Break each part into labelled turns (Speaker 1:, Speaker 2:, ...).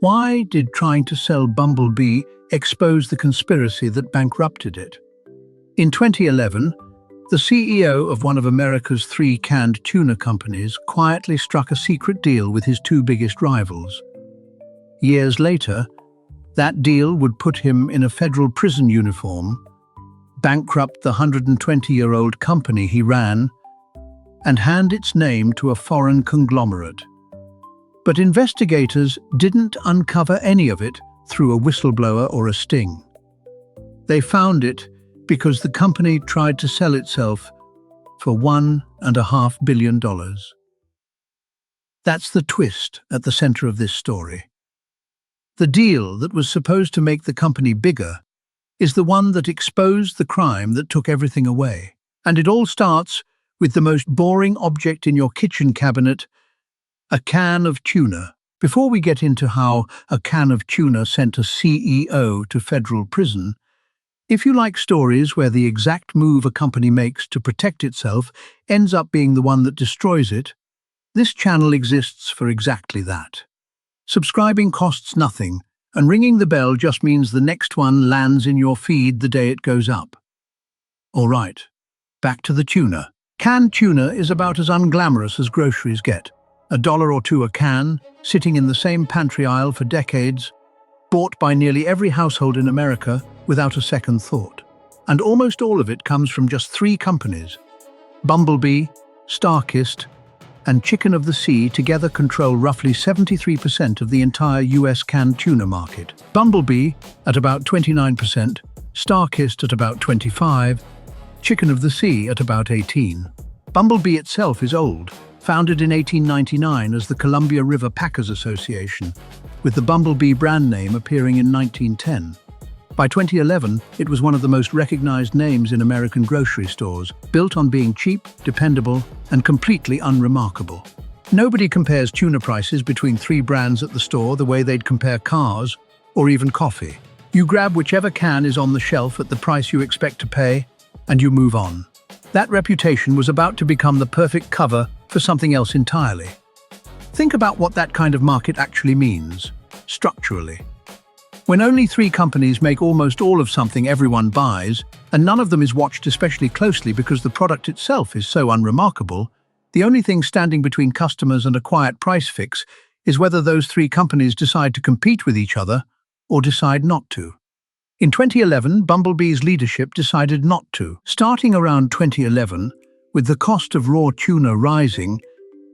Speaker 1: Why did trying to sell Bumble Bee expose the conspiracy that bankrupted it? In 2011, the CEO of one of America's 3 canned tuna companies quietly struck a secret deal with his 2 biggest rivals. Years later, that deal would put him in a federal prison uniform, bankrupt the 120-year-old company he ran, and hand its name to a foreign conglomerate. But investigators didn't uncover any of it through a whistleblower or a sting. They found it because the company tried to sell itself for $1.5 billion. That's the twist at the center of this story. The deal that was supposed to make the company bigger is the one that exposed the crime that took everything away. And it all starts with the most boring object in your kitchen cabinet, a can of tuna. Before we get into how a can of tuna sent a CEO to federal prison, if you like stories where the exact move a company makes to protect itself ends up being the one that destroys it, this channel exists for exactly that. Subscribing costs nothing, and ringing the bell just means the next one lands in your feed the day it goes up. All right, back to the tuna. Canned tuna is about as unglamorous as groceries get. $1 or $2 a can, sitting in the same pantry aisle for decades, bought by nearly every household in America without a second thought. And almost all of it comes from just 3 companies. Bumble Bee, Starkist, and Chicken of the Sea together control roughly 73% of the entire US canned tuna market. Bumble Bee at about 29%, Starkist at about 25%, Chicken of the Sea at about 18%. Bumble Bee itself is old, founded in 1899 as the Columbia River Packers Association, with the Bumble Bee brand name appearing in 1910. By 2011, it was one of the most recognized names in American grocery stores, built on being cheap, dependable, and completely unremarkable. Nobody compares tuna prices between 3 brands at the store the way they'd compare cars or even coffee. You grab whichever can is on the shelf at the price you expect to pay, and you move on. That reputation was about to become the perfect cover for something else entirely. Think about what that kind of market actually means, structurally. When only 3 companies make almost all of something everyone buys, and none of them is watched especially closely because the product itself is so unremarkable, the only thing standing between customers and a quiet price fix is whether those 3 companies decide to compete with each other or decide not to. In 2011, Bumble Bee's leadership decided not to. Starting around 2011, with the cost of raw tuna rising,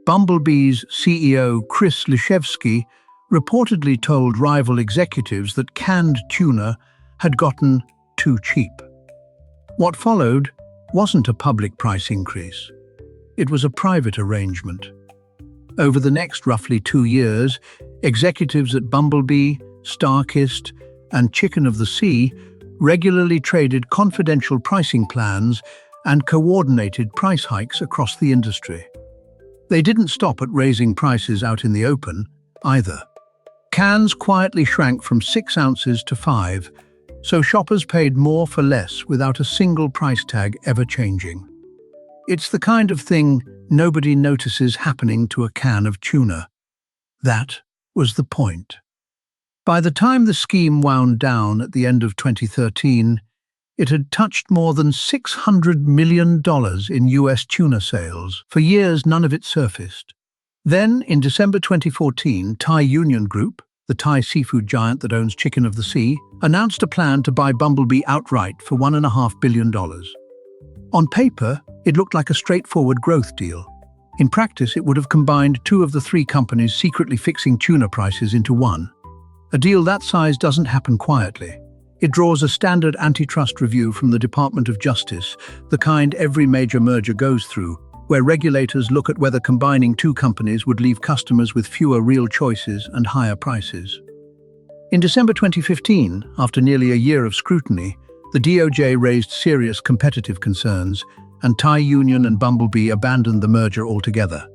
Speaker 1: Bumble Bee's CEO Lischewski reportedly told rival executives that canned tuna had gotten too cheap. What followed wasn't a public price increase. It was a private arrangement. Over the next roughly 2 years, executives at Bumble Bee, Starkist, and Chicken of the Sea regularly traded confidential pricing plans and coordinated price hikes across the industry. They didn't stop at raising prices out in the open, either. Cans quietly shrank from 6 ounces to 5, so shoppers paid more for less without a single price tag ever changing. It's the kind of thing nobody notices happening to a can of tuna. That was the point. By the time the scheme wound down at the end of 2013, it had touched more than $600 million in US tuna sales. For years, none of it surfaced. Then, in December 2014, Thai Union Group, the Thai seafood giant that owns Chicken of the Sea, announced a plan to buy Bumble Bee outright for $1.5 billion. On paper, it looked like a straightforward growth deal. In practice, it would have combined 2 of the 3 companies secretly fixing tuna prices into one. A deal that size doesn't happen quietly. It draws a standard antitrust review from the Department of Justice, the kind every major merger goes through, where regulators look at whether combining 2 companies would leave customers with fewer real choices and higher prices. In December 2015, after nearly a year of scrutiny, the DOJ raised serious competitive concerns, and Thai Union and Bumble Bee abandoned the merger altogether.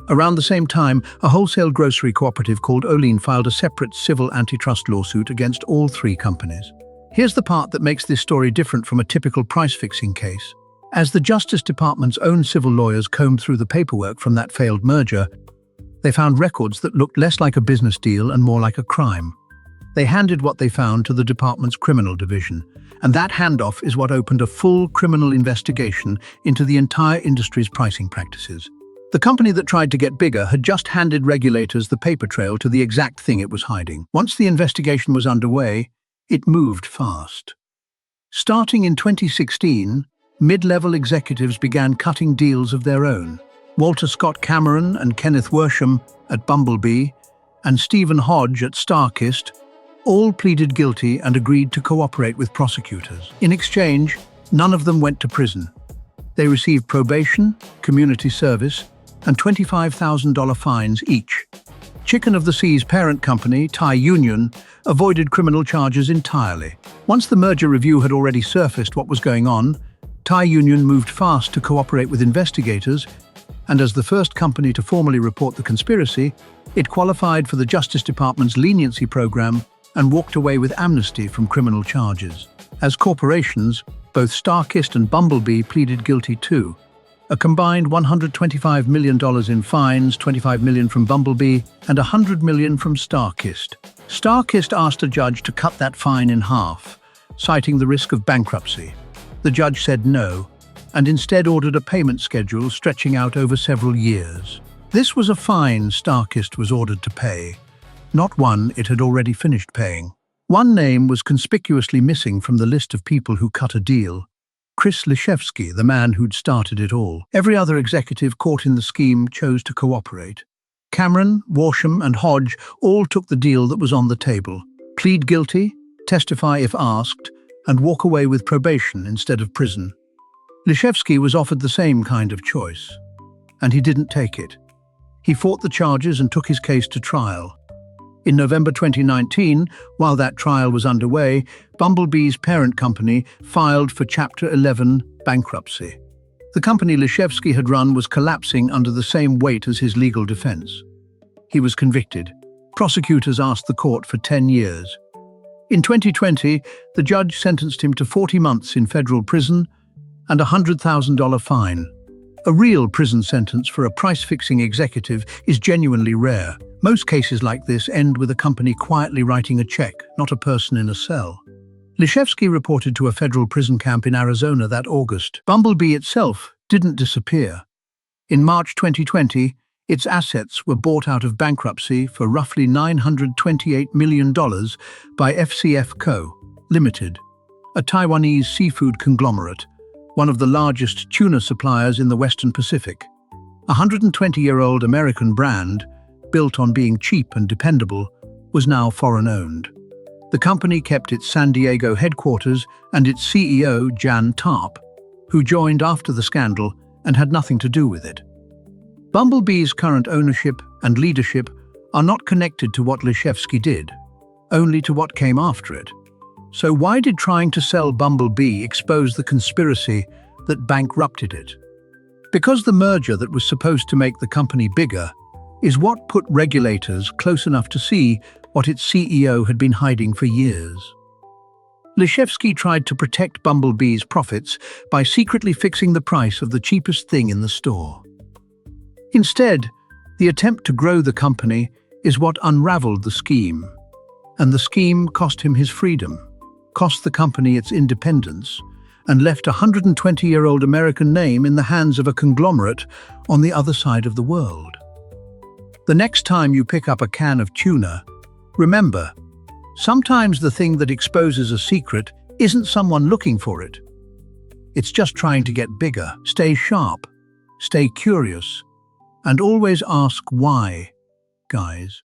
Speaker 1: Around the same time, a wholesale grocery cooperative called Olean filed a separate civil antitrust lawsuit against all 3 companies. Here's the part that makes this story different from a typical price-fixing case. As the Justice Department's own civil lawyers combed through the paperwork from that failed merger, They found records that looked less like a business deal and more like a crime. They handed what they found to the department's criminal division, and that handoff is what opened a full criminal investigation into the entire industry's pricing practices. The company that tried to get bigger had just handed regulators the paper trail to the exact thing it was hiding. Once the investigation was underway, it moved fast. Starting in 2016, mid-level executives began cutting deals of their own. Walter Scott Cameron and Kenneth Worsham at Bumble Bee and Stephen Hodge at Starkist all pleaded guilty and agreed to cooperate with prosecutors. In exchange, none of them went to prison. They received probation, community service, and $25,000 fines each. Chicken of the Sea's parent company, Thai Union, avoided criminal charges entirely. Once the merger review had already surfaced what was going on, Thai Union moved fast to cooperate with investigators, and as the first company to formally report the conspiracy, it qualified for the Justice Department's leniency program and walked away with amnesty from criminal charges. As corporations, both Starkist and Bumble Bee pleaded guilty too. A combined $125 million in fines, $25 million from Bumble Bee and $100 million from Starkist. Starkist asked a judge to cut that fine in half, citing the risk of bankruptcy. The judge said no, and instead ordered a payment schedule stretching out over several years. This was a fine Starkist was ordered to pay, not one it had already finished paying. One name was conspicuously missing from the list of people who cut a deal: Chris Lischewski, the man who'd started it all. Every other executive caught in the scheme chose to cooperate. Cameron, Worsham, and Hodge all took the deal that was on the table: plead guilty, testify if asked, and walk away with probation instead of prison. Lischewski was offered the same kind of choice, and he didn't take it. He fought the charges and took his case to trial. In November 2019, while that trial was underway, Bumble Bee's parent company filed for Chapter 11 bankruptcy. The company Lischewski had run was collapsing under the same weight as his legal defense. He was convicted. Prosecutors asked the court for 10 years. In 2020, the judge sentenced him to 40 months in federal prison and a $100,000 fine. A real prison sentence for a price-fixing executive is genuinely rare. Most cases like this end with a company quietly writing a check, not a person in a cell. Lischewski reported to a federal prison camp in Arizona that August. Bumble Bee itself didn't disappear. In March 2020, its assets were bought out of bankruptcy for roughly $928 million by FCF Co., Limited, a Taiwanese seafood conglomerate, one of the largest tuna suppliers in the Western Pacific. A 120-year-old American brand, built on being cheap and dependable, was now foreign-owned. The company kept its San Diego headquarters and its CEO, Jan Tarp, who joined after the scandal and had nothing to do with it. Bumble Bee's current ownership and leadership are not connected to what Lischewski did, only to what came after it. So why did trying to sell Bumble Bee expose the conspiracy that bankrupted it? Because the merger that was supposed to make the company bigger is what put regulators close enough to see what its CEO had been hiding for years. Lischewski tried to protect Bumble Bee's profits by secretly fixing the price of the cheapest thing in the store. Instead, the attempt to grow the company is what unraveled the scheme. And the scheme cost him his freedom, cost the company its independence, and left a 120-year-old American name in the hands of a conglomerate on the other side of the world. The next time you pick up a can of tuna, remember, sometimes the thing that exposes a secret isn't someone looking for it. It's just trying to get bigger. Stay sharp, stay curious, and always ask why, guys.